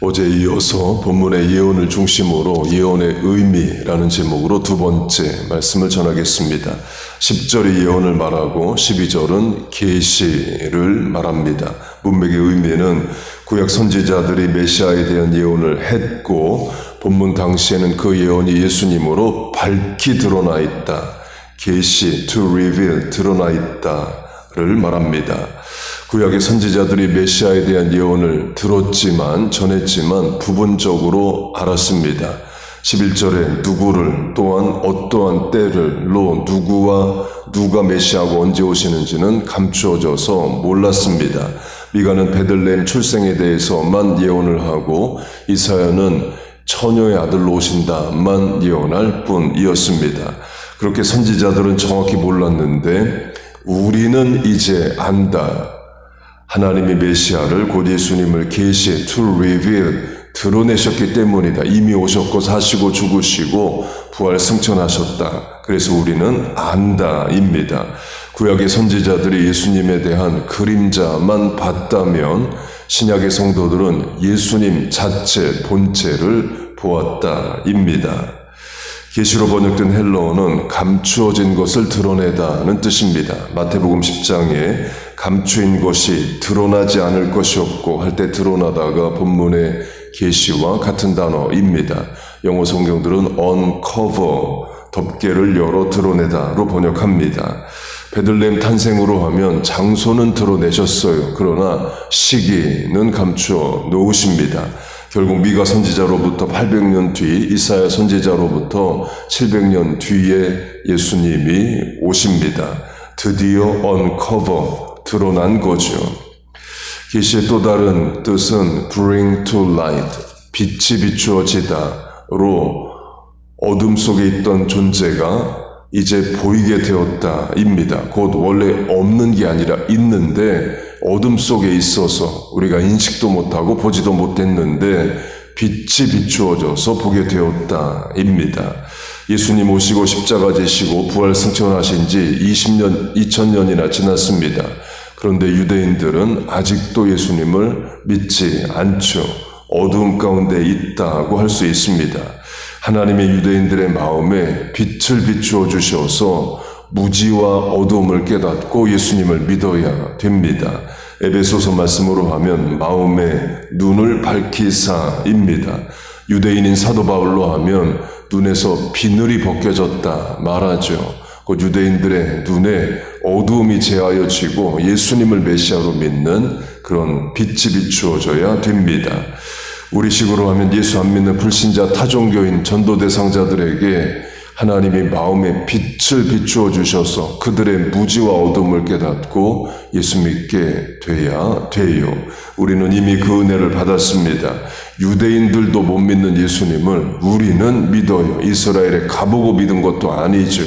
어제 이어서 본문의 예언을 중심으로 예언의 의미라는 제목으로 두 번째 말씀을 전하겠습니다. 10절이 예언을 말하고 12절은 계시를 말합니다. 문맥의 의미는 구약 선지자들이 메시아에 대한 예언을 했고 본문 당시에는 그 예언이 예수님으로 밝히 드러나 있다. 계시, to reveal, 드러나 있다를 말합니다. 구약의 선지자들이 메시아에 대한 예언을 들었지만 전했지만 부분적으로 알았습니다. 11절에 누구를 또한 어떠한 때를로 누가 메시아고 언제 오시는지는 감추어져서 몰랐습니다. 미가는 베들레헴 출생에 대해서만 예언을 하고 이사야는 처녀의 아들로 오신다만 예언할 뿐이었습니다. 그렇게 선지자들은 정확히 몰랐는데 우리는 이제 안다. 하나님이 메시아를 곧 예수님을 계시, to reveal, 드러내셨기 때문이다. 이미 오셨고 사시고 죽으시고 부활 승천하셨다. 그래서 우리는 안다입니다. 구약의 선지자들이 예수님에 대한 그림자만 봤다면 신약의 성도들은 예수님 자체 본체를 보았다입니다. 계시로 번역된 헬러어는 감추어진 것을 드러내다는 뜻입니다. 마태복음 10장에 감추인 것이 드러나지 않을 것이 없고 할 때 드러나다가 본문의 계시와 같은 단어입니다. 영어 성경들은 uncover, 덮개를 열어 드러내다로 번역합니다. 베들레헴 탄생으로 하면 장소는 드러내셨어요. 그러나 시기는 감추어 놓으십니다. 결국 미가 선지자로부터 800년 뒤 이사야 선지자로부터 700년 뒤에 예수님이 오십니다. 드디어 uncover, 드러난 거죠. 계시의 또 다른 뜻은 bring to light, 빛이 비추어지다로 어둠 속에 있던 존재가 이제 보이게 되었다입니다. 곧 원래 없는 게 아니라 있는데 어둠 속에 있어서 우리가 인식도 못하고 보지도 못했는데 빛이 비추어져서 보게 되었다입니다. 예수님 오시고 십자가 지시고 부활 승천하신 지 2000년이나 지났습니다. 그런데 유대인들은 아직도 예수님을 믿지 않죠. 어두움 가운데 있다고 할 수 있습니다. 하나님의 유대인들의 마음에 빛을 비추어 주셔서 무지와 어두움을 깨닫고 예수님을 믿어야 됩니다. 에베소서 말씀으로 하면 마음의 눈을 밝히사입니다. 유대인인 사도 바울로 하면 눈에서 비늘이 벗겨졌다 말하죠. 그 유대인들의 눈에 어두움이 제하여지고 예수님을 메시아로 믿는 그런 빛이 비추어져야 됩니다. 우리식으로 하면 예수 안 믿는 불신자 타종교인 전도 대상자들에게 하나님이 마음에 빛을 비추어 주셔서 그들의 무지와 어둠을 깨닫고 예수 믿게 돼야 돼요. 우리는 이미 그 은혜를 받았습니다. 유대인들도 못 믿는 예수님을 우리는 믿어요. 이스라엘에 가보고 믿은 것도 아니죠.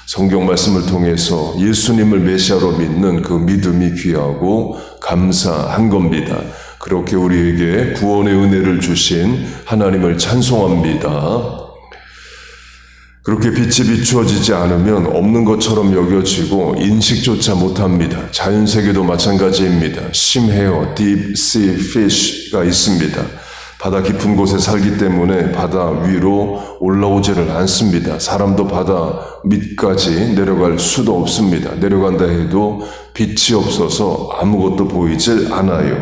성경 말씀을 통해서 예수님을 메시아로 믿는 그 믿음이 귀하고 감사한 겁니다. 그렇게 우리에게 구원의 은혜를 주신 하나님을 찬송합니다. 그렇게 빛이 비추어지지 않으면 없는 것처럼 여겨지고 인식조차 못합니다. 자연세계도 마찬가지입니다. 심해어, deep sea fish가 있습니다. 바다 깊은 곳에 살기 때문에 바다 위로 올라오지를 않습니다. 사람도 바다 밑까지 내려갈 수도 없습니다. 내려간다 해도 빛이 없어서 아무것도 보이질 않아요.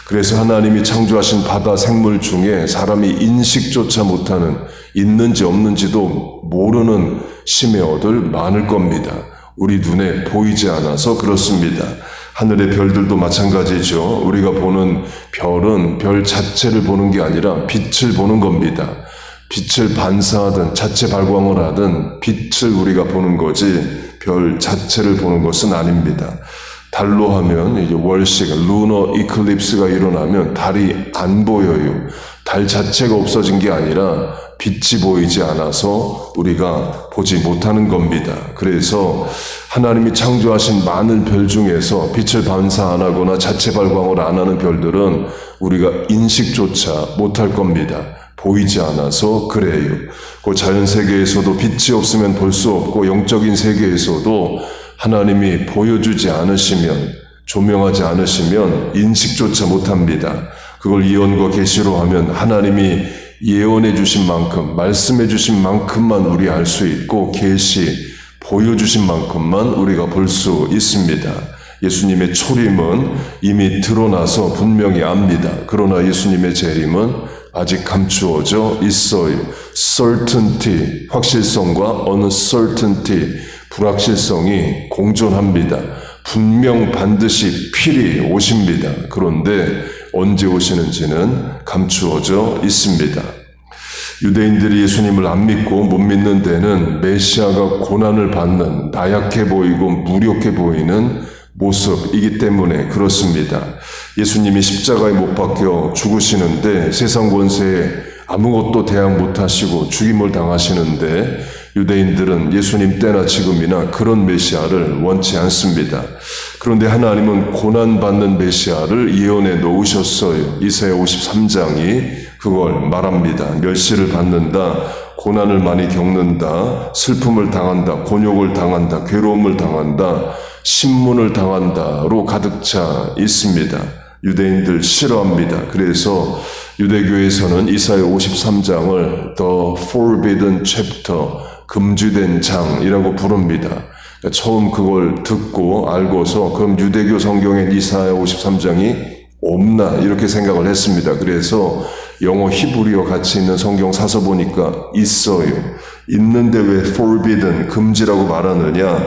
그래서 하나님이 창조하신 바다 생물 중에 사람이 인식조차 못하는, 있는지 없는지도 모르는 심해어들 많을 겁니다. 우리 눈에 보이지 않아서 그렇습니다. 하늘의 별들도 마찬가지죠. 우리가 보는 별은 별 자체를 보는 게 아니라 빛을 보는 겁니다. 빛을 반사하든 자체 발광을 하든 빛을 우리가 보는 거지 별 자체를 보는 것은 아닙니다. 달로 하면 이제 월식, 루너 이클립스가 일어나면 달이 안 보여요. 달 자체가 없어진 게 아니라 빛이 보이지 않아서 우리가 보지 못하는 겁니다. 그래서 하나님이 창조하신 많은 별 중에서 빛을 반사 안 하거나 자체 발광을 안 하는 별들은 우리가 인식조차 못할 겁니다. 보이지 않아서 그래요. 그 자연 세계에서도 빛이 없으면 볼 수 없고 영적인 세계에서도 하나님이 보여주지 않으시면, 조명하지 않으시면 인식조차 못합니다. 그걸 예언과 계시로 하면 하나님이 예언해 주신 만큼, 말씀해 주신 만큼만 우리 알 수 있고 계시 보여주신 만큼만 우리가 볼 수 있습니다. 예수님의 초림은 이미 드러나서 분명히 압니다. 그러나 예수님의 재림은 아직 감추어져 있어요. certainty, 확실성과 uncertainty, 불확실성이 공존합니다. 분명 반드시 필히 오십니다. 그런데 언제 오시는지는 감추어져 있습니다. 유대인들이 예수님을 안 믿고 못 믿는 데는 메시아가 고난을 받는 나약해 보이고 무력해 보이는 모습이기 때문에 그렇습니다. 예수님이 십자가에 못 박혀 죽으시는데 세상 권세에 아무것도 대항 못하시고 죽임을 당하시는데 유대인들은 예수님 때나 지금이나 그런 메시아를 원치 않습니다. 그런데 하나님은 고난받는 메시아를 예언해 놓으셨어요. 이사야 53장이 그걸 말합니다. 멸시를 받는다, 고난을 많이 겪는다, 슬픔을 당한다, 곤욕을 당한다, 괴로움을 당한다, 신문을 당한다로 가득 차 있습니다. 유대인들 싫어합니다. 그래서 유대교에서는 이사야 53장을 The Forbidden Chapter, 금지된 장이라고 부릅니다. 그러니까 처음 그걸 듣고 알고서 그럼 유대교 성경엔 이사야 53장이 없나 이렇게 생각을 했습니다. 그래서 영어 히브리어 같이 있는 성경 사서 보니까 있어요. 있는데 왜 forbidden, 금지라고 말하느냐?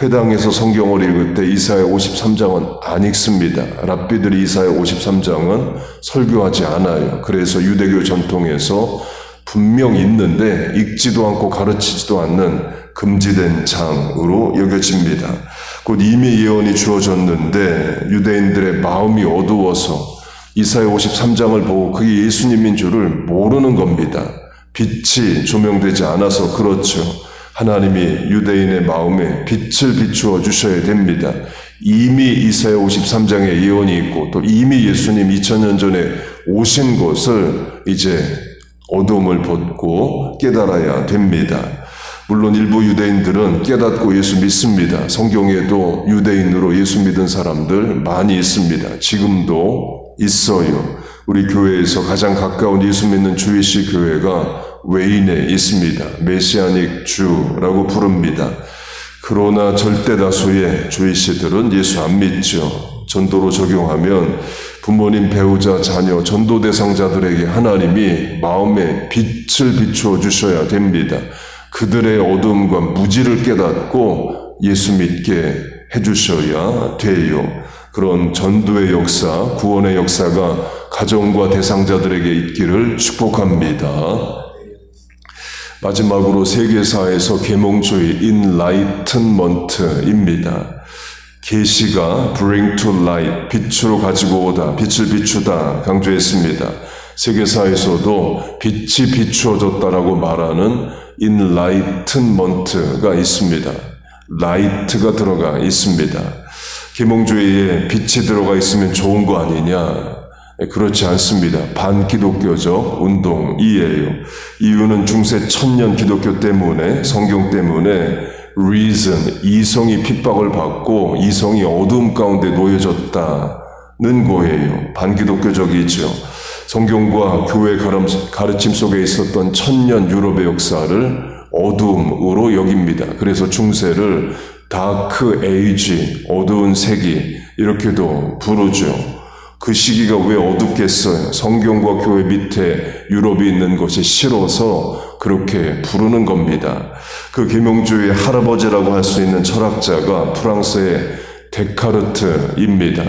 회당에서 성경을 읽을 때 이사야 53장은 안 읽습니다. 랍비들이 이사야 53장은 설교하지 않아요. 그래서 유대교 전통에서 분명 있는데 읽지도 않고 가르치지도 않는 금지된 장으로 여겨집니다. 곧 이미 예언이 주어졌는데 유대인들의 마음이 어두워서 이사야 53장을 보고 그게 예수님인 줄을 모르는 겁니다. 빛이 조명되지 않아서 그렇죠. 하나님이 유대인의 마음에 빛을 비추어 주셔야 됩니다. 이미 이사야 53장에 예언이 있고 또 이미 예수님 2000년 전에 오신 것을 이제 어둠을 벗고 깨달아야 됩니다. 물론 일부 유대인들은 깨닫고 예수 믿습니다. 성경에도 유대인으로 예수 믿은 사람들 많이 있습니다. 지금도 있어요. 우리 교회에서 가장 가까운 예수 믿는 주이시 교회가 웨인에 있습니다. 메시아닉 주라고 부릅니다. 그러나 절대 다수의 주이시들은 예수 안 믿죠. 전도로 적용하면 부모님, 배우자, 자녀, 전도 대상자들에게 하나님이 마음에 빛을 비추어 주셔야 됩니다. 그들의 어둠과 무지를 깨닫고 예수 믿게 해주셔야 돼요. 그런 전도의 역사, 구원의 역사가 가정과 대상자들에게 있기를 축복합니다. 마지막으로 세계사에서 계몽주의 enlightenment입니다. 계시가 bring to light, 빛으로 가지고 오다, 빛을 비추다 강조했습니다. 세계사에서도 빛이 비추어졌다라고 말하는 enlightenment가 있습니다. light가 들어가 있습니다. 계몽주의에 빛이 들어가 있으면 좋은 거 아니냐? 그렇지 않습니다. 반기독교적 운동이에요. 이유는 중세 천년 기독교 때문에, 성경 때문에 reason, 이성이 핍박을 받고 이성이 어두움 가운데 놓여졌다는 거예요. 반기독교적이죠. 성경과 교회 가르침 속에 있었던 천년 유럽의 역사를 어두움으로 여깁니다. 그래서 중세를 다크 에이지, 어두운 세기 이렇게도 부르죠. 그 시기가 왜 어둡겠어요? 성경과 교회 밑에 유럽이 있는 것이 싫어서 그렇게 부르는 겁니다. 그 계몽주의의 할아버지라고 할 수 있는 철학자가 프랑스의 데카르트입니다.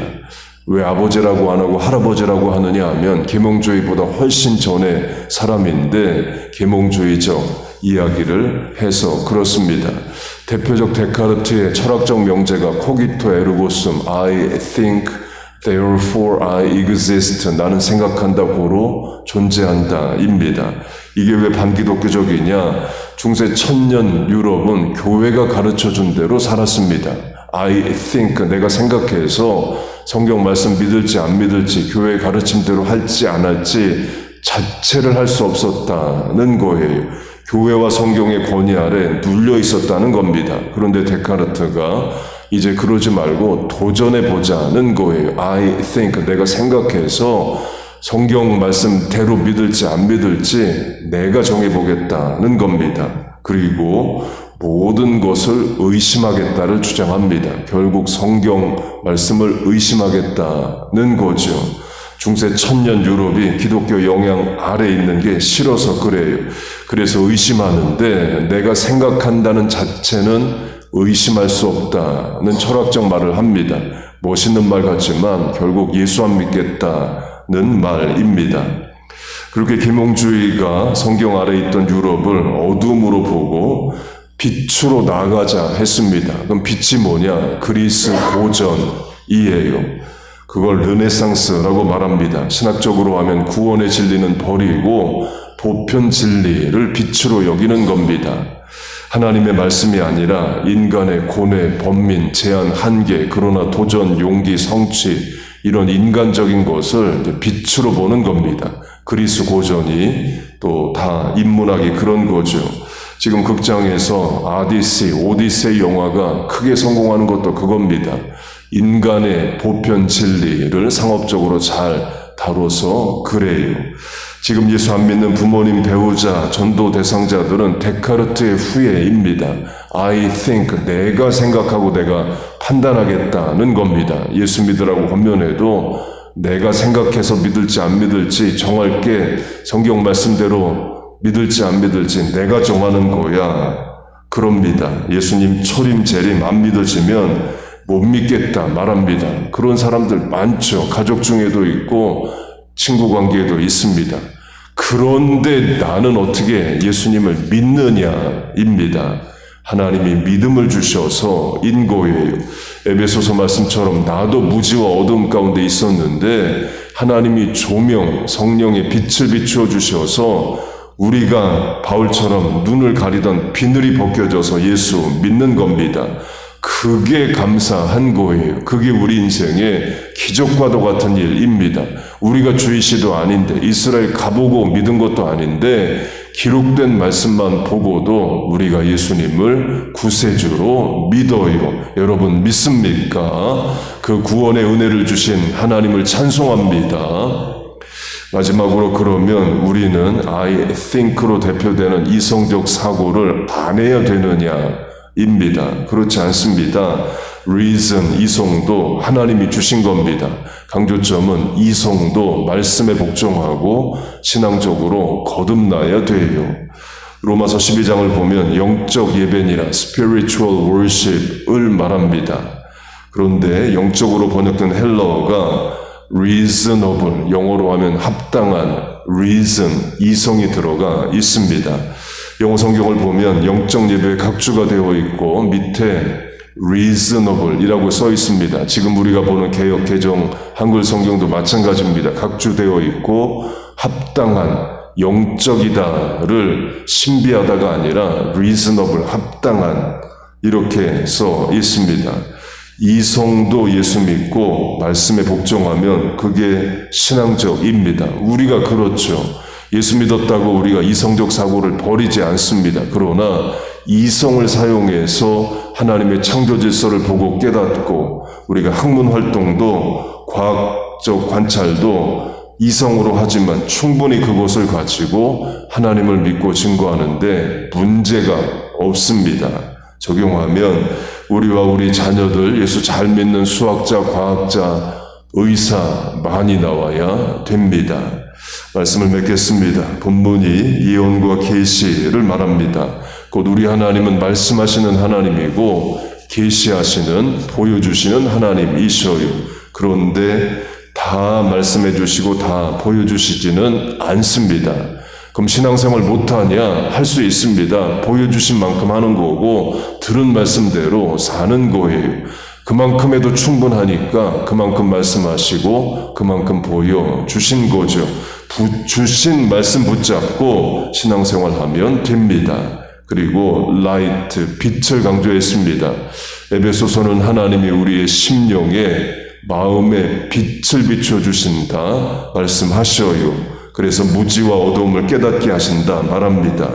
왜 아버지라고 안 하고 할아버지라고 하느냐 하면 계몽주의보다 훨씬 전의 사람인데 계몽주의적 이야기를 해서 그렇습니다. 대표적 데카르트의 철학적 명제가 코기토 에르고숨, I think, therefore I exist, 나는 생각한다, 고로 존재한다 입니다. 이게 왜 반기독교적이냐? 중세 천년 유럽은 교회가 가르쳐준 대로 살았습니다. I think, 내가 생각해서 성경 말씀 믿을지 안 믿을지 교회의 가르침대로 할지 안 할지 자체를 할 수 없었다는 거예요. 교회와 성경의 권위 아래 눌려 있었다는 겁니다. 그런데 데카르트가 이제 그러지 말고 도전해 보자는 거예요. I think, 내가 생각해서 성경 말씀대로 믿을지 안 믿을지 내가 정해보겠다는 겁니다. 그리고 모든 것을 의심하겠다를 주장합니다. 결국 성경 말씀을 의심하겠다는 거죠. 중세 천년 유럽이 기독교 영향 아래 있는 게 싫어서 그래요. 그래서 의심하는데 내가 생각한다는 자체는 의심할 수 없다는 철학적 말을 합니다. 멋있는 말 같지만 결국 예수 안 믿겠다는 말입니다. 그렇게 계몽주의가 성경 아래 있던 유럽을 어둠으로 보고 빛으로 나가자 했습니다. 그럼 빛이 뭐냐? 그리스 고전이에요. 그걸 르네상스라고 말합니다. 신학적으로 하면 구원의 진리는 버리고 보편 진리를 빛으로 여기는 겁니다. 하나님의 말씀이 아니라 인간의 고뇌, 번민, 제한, 한계, 그러나 도전, 용기, 성취 이런 인간적인 것을 빛으로 보는 겁니다. 그리스 고전이 또 다 인문학이 그런 거죠. 지금 극장에서 오디세이 영화가 크게 성공하는 것도 그겁니다. 인간의 보편 진리를 상업적으로 잘 다뤄서 그래요. 지금 예수 안 믿는 부모님, 배우자, 전도 대상자들은 데카르트의 후예입니다. I think, 내가 생각하고 내가 판단하겠다는 겁니다. 예수 믿으라고 권면해도 내가 생각해서 믿을지 안 믿을지 정할 게 성경 말씀대로 믿을지 안 믿을지 내가 정하는 거야. 그럽니다. 예수님 초림, 재림 안 믿어지면 못 믿겠다 말합니다. 그런 사람들 많죠. 가족 중에도 있고 친구 관계에도 있습니다. 그런데 나는 어떻게 예수님을 믿느냐입니다. 하나님이 믿음을 주셔서 인 거예요. 에베소서 말씀처럼 나도 무지와 어둠 가운데 있었는데 하나님이 조명, 성령의 빛을 비추어 주셔서 우리가 바울처럼 눈을 가리던 비늘이 벗겨져서 예수 믿는 겁니다. 그게 감사한 거예요. 그게 우리 인생의 기적과도 같은 일입니다. 우리가 주이시도 아닌데 이스라엘 가보고 믿은 것도 아닌데 기록된 말씀만 보고도 우리가 예수님을 구세주로 믿어요. 여러분 믿습니까? 그 구원의 은혜를 주신 하나님을 찬송합니다. 마지막으로 그러면 우리는 I think로 대표되는 이성적 사고를 안 해야 되느냐? 입니다. 그렇지 않습니다. reason, 이성도 하나님이 주신 겁니다. 강조점은 이성도 말씀에 복종하고 신앙적으로 거듭나야 돼요. 로마서 12장을 보면 영적 예배니라 spiritual worship을 말합니다. 그런데 영적으로 번역된 헬라어가 reasonable, 영어로 하면 합당한 reason, 이성이 들어가 있습니다. 영어 성경을 보면 영적 예배의 각주가 되어 있고 밑에 reasonable 이라고 써 있습니다. 지금 우리가 보는 개역 개정 한글 성경도 마찬가지입니다. 각주되어 있고 합당한 영적이다를 신비하다가 아니라 reasonable 합당한 이렇게 써 있습니다. 이성도 예수 믿고 말씀에 복종하면 그게 신앙적입니다. 우리가 그렇죠. 예수 믿었다고 우리가 이성적 사고를 버리지 않습니다. 그러나 이성을 사용해서 하나님의 창조 질서를 보고 깨닫고 우리가 학문 활동도 과학적 관찰도 이성으로 하지만 충분히 그것을 가지고 하나님을 믿고 증거하는데 문제가 없습니다. 적용하면 우리와 우리 자녀들 예수 잘 믿는 수학자, 과학자, 의사 많이 나와야 됩니다. 말씀을 맺겠습니다. 본문이 예언과 계시를 말합니다. 곧 우리 하나님은 말씀하시는 하나님이고 계시하시는, 보여주시는 하나님이셔요. 그런데 다 말씀해 주시고 다 보여주시지는 않습니다. 그럼 신앙생활 못하냐? 할 수 있습니다. 보여주신 만큼 하는 거고 들은 말씀대로 사는 거예요. 그만큼에도 충분하니까 그만큼 말씀하시고 그만큼 보여주신 거죠. 주신 말씀 붙잡고 신앙생활하면 됩니다. 그리고 라이트, 빛을 강조했습니다. 에베소서는 하나님이 우리의 심령에 마음에 빛을 비춰주신다 말씀하셔요. 그래서 무지와 어두움을 깨닫게 하신다 말합니다.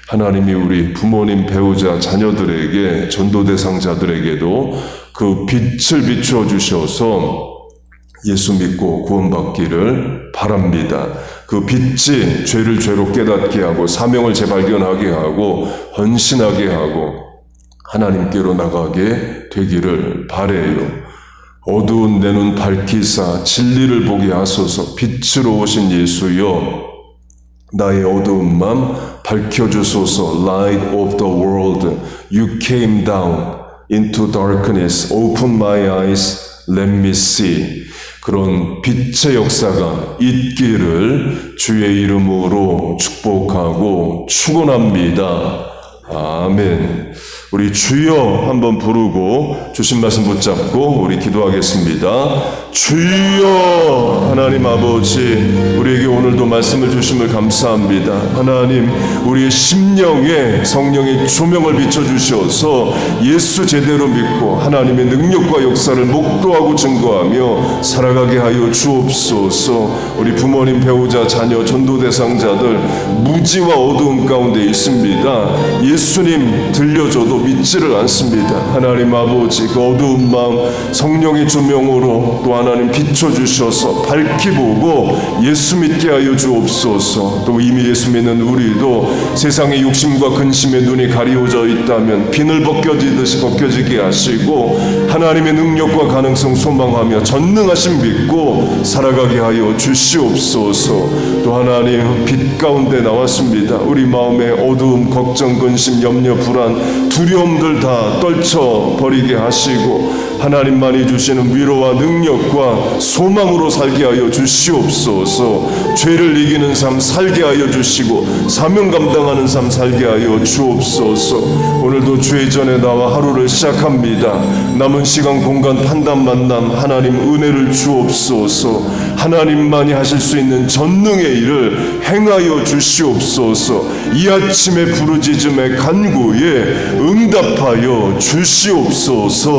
하나님이 우리 부모님, 배우자, 자녀들에게, 전도 대상자들에게도 그 빛을 비추어 주셔서 예수 믿고 구원받기를 바랍니다. 그 빛이 죄를 죄로 깨닫게 하고 사명을 재발견하게 하고 헌신하게 하고 하나님께로 나가게 되기를 바라요. 어두운 내 눈 밝히사 진리를 보게 하소서. 빛으로 오신 예수여, 나의 어두운 맘 밝혀주소서. Light of the world, you came down into darkness. Open my eyes, let me see. 그런 빛의 역사가 있기를 주의 이름으로 축복하고 축원합니다. 아멘. 우리 주여 한번 부르고 주신 말씀 붙잡고 우리 기도하겠습니다. 주여, 하나님 아버지, 우리에게 오늘도 말씀을 주심을 감사합니다. 하나님, 우리의 심령에 성령의 조명을 비춰주셔서 예수 제대로 믿고 하나님의 능력과 역사를 목도하고 증거하며 살아가게 하여 주옵소서. 우리 부모님, 배우자, 자녀, 전도 대상자들 무지와 어두움 가운데 있습니다. 예수님 들려줘도 믿지를 않습니다. 하나님 아버지, 그 어두운 마음 성령의 조명으로 또 하나님 비춰주셔서 밝히 보고 예수 믿게 하여 주옵소서. 또 이미 예수 믿는 우리도 세상의 욕심과 근심의 눈이 가리워져 있다면 비늘 벗겨지듯이 벗겨지게 하시고 하나님의 능력과 가능성 소망하며 전능하신 믿고 살아가게 하여 주시옵소서. 또 하나님, 빛 가운데 나왔습니다. 우리 마음의 어두움, 걱정, 근심, 염려, 불안, 두려움들 다 떨쳐버리게 하시고 하나님만이 주시는 위로와 능력과 소망으로 살게 하여 주시옵소서. 죄를 이기는 삶 살게 하여 주시고 사명 감당하는 삶 살게 하여 주옵소서. 오늘도 주의 전에 나와 하루를 시작합니다. 남은 시간, 공간, 판단, 만남 하나님 은혜를 주옵소서. 하나님만이 하실 수 있는 전능의 일을 행하여 주시옵소서. 이 아침의 부르짖음의 간구에 응답하여 주시옵소서.